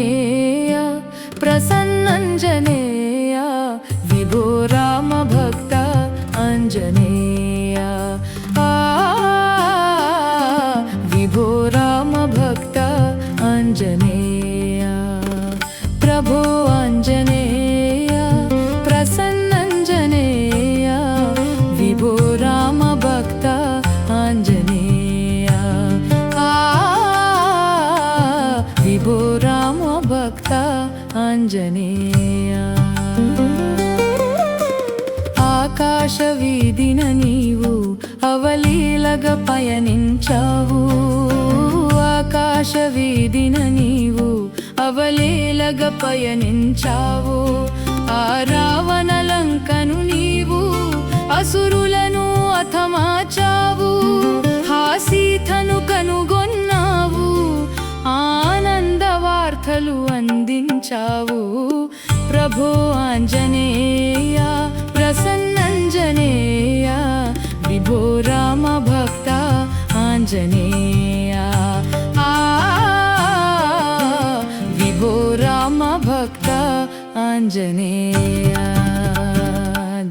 ఆంజనేయ ప్రసన్నంజనేయ విభో రామ భక్త ఆంజనేయ విభో రామ భక్త ఆంజనేయ ప్రభో ఆంజనేయ ప్రసన్నంజనేయ విభో రామ భక్త ఆంజనేయ విభో రామ భక్త ఆంజనేయ ఆకాశ వీధిన నీవు అవలీలగా పయనించావు ఆకాశ వీధిన నీవు అవలీలగా పయనించావు ఆ రావణ లంకను నీవు అసురులను అతమాచావు ఆ సీతను కనుగొన్నావు ఆనంద వార్తలు అందించావు ప్రభో ఆంజనేయ ప్రసన్నంజనేయ విభో రామ భక్త ఆంజనేయ విభో రామ భక్త ఆంజనేయ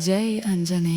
జై ఆంజనేయ।